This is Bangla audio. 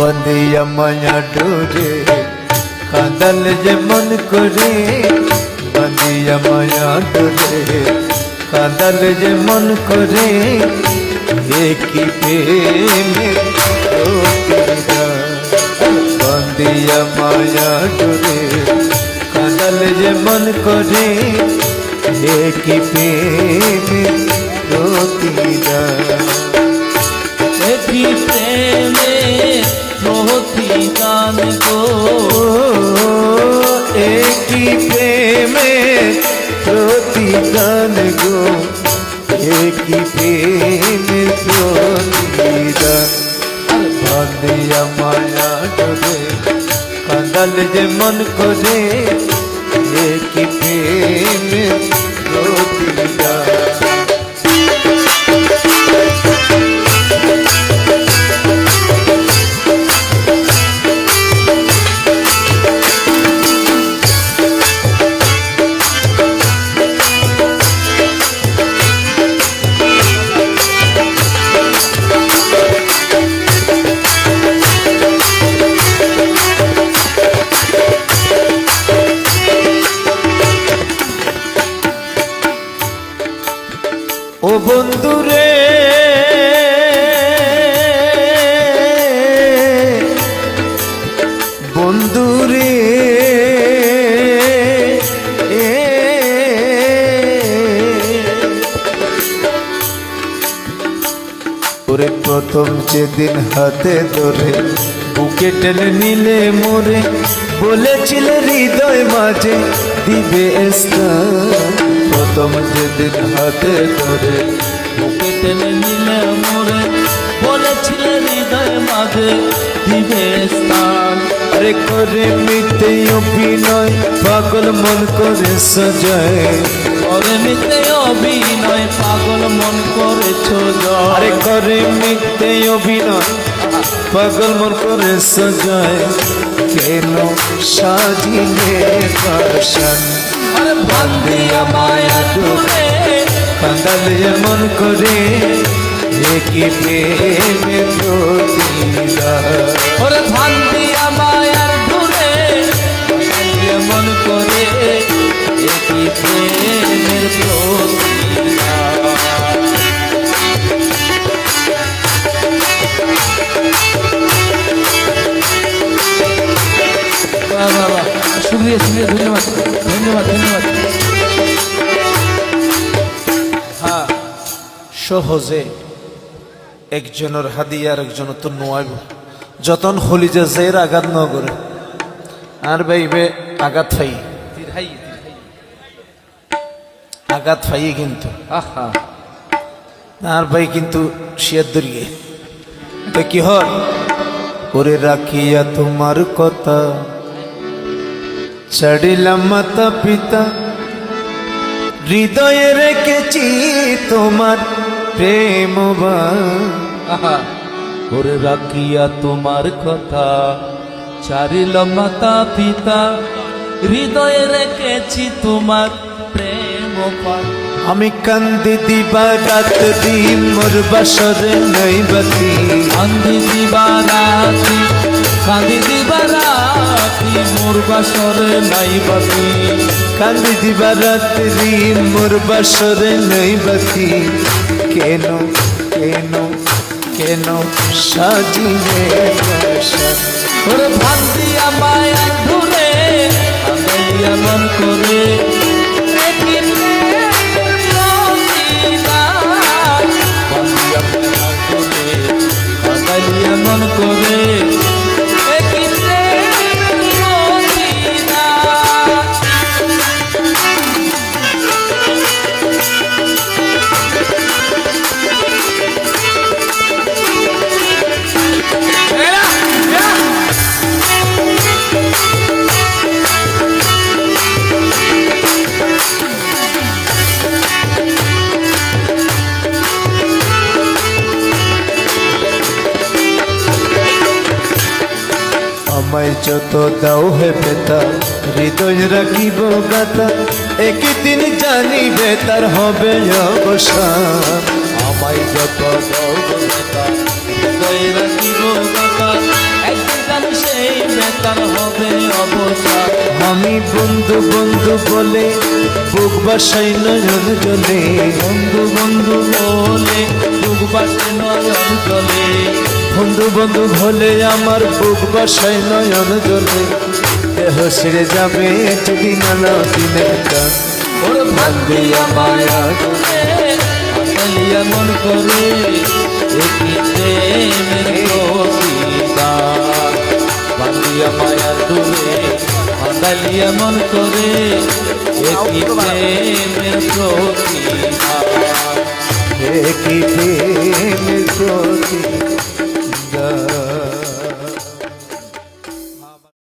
বন্দিয়া মায়া ডোরে কাঁদাল যে মন করে বন্দিয়া মায়া ডোরে কাঁদাল যে মন করে একই প্রেমে বন্দিয়া মায়া ডোরে কাঁদাল যে মন করে একই প্রেমে রতিরা একই প্রেমে প্রতিদান গো একই প্রেমে প্রতিদান গো একই প্রেমে প্রতিদান বন্দিয়া মায়া ডোরে কাঁদাল যে মন করে একই প্রেমে প্রতিদান ও বন্ধুরে বন্ধুরে ওরে প্রথম যেদিন হাতে ধরে বুকে টেনে নিলে মোরে বলেছিলে হৃদয় মাঝে দিবে স্থান প্রথম যেদিন হাতে ধরে বুকে টেনে নিলে মোরে বলেছিলে হৃদয় মাঝে দিবে স্থান আরে করে মিথ্যে অভিনয় পাগল মন করে সাজায় করে মিথ্যে অভিনয় পাগল মন করেছ আরে করে মিথ্যে অভিনয় পাগল মন করে সাজায় কেন সাজিলে দর্শন আরে বন্দিয়া মায়া ডোরে কাঁদালে মন করে একই প্রেমে প্রতিদান ওরে বন্দিয়া মায়ার ডোরে মন করে একই প্রেমের প্রতিদান শুক্রিয়া শুক্রিয়া ধন্যবাদ ধন্যবাদ ধন্যবাদ হ্যাঁ সহজে একজনের হাদিয়ার একজনের তো নোয়াইব যতন হলিজে জের আঘাত ন করে আর বাইবে আঘাত ফাই আঘাত ফাই কিন্তু আহা আর ভাই কিন্তু শিয়ার দরিয়ে তো কি হয় করে রাখিয়া তোমার কথা ছাড়িলাম মাতা পিতা হৃদয়ে রেখেছি তোমার প্রেম আহা করে রাখিয়া তোমার কথা চারিল মাতা পিতা হৃদয়ে রেখেছি তোমার প্রেম আমি কান্দি দিবা রাত্রি মোর বাসরে নাই বাতি কান্দি দিবা রাতি কান্দি দিবা রাতি মোর বাসরে নাই বাতি কান্দি দিবা রাত্রি মোর বাসরে নাই বাতি কেন কেন কেন সাজিলে দর্শন ওরে ভান্দিয়া মায়া ধরে কান্দিয়া মন করে মন করে আমায় যত দাও হে বেতা হৃদয় রাখিব গাতা একদিন জানিবে তার হবে অবসান আমায় যত দাও হে বেতা হৃদয় রাখিব গাতা তার হবে অবসান। আমি বন্ধু বন্ধু বলে বুক বাসাই নয়ন জলে, বন্ধু বন্ধু বলে বুক বাসে নয়ন জলে, বন্ধু বন্ধু বলে আমার বুক বাসাই নয়ন জলে, দেহ ছেড়ে যাবে একদিন আলো দিনের গান। ওর ভান্দিয়া মায়া করে আসালিয়া মন করে একই প্রেমের প্রতিদান। ভান্দিয়া মায়া দূরে আসালিয়া মন করে একই প্রেমের প্রতিদান। একই প্রেমের প্রতিদান।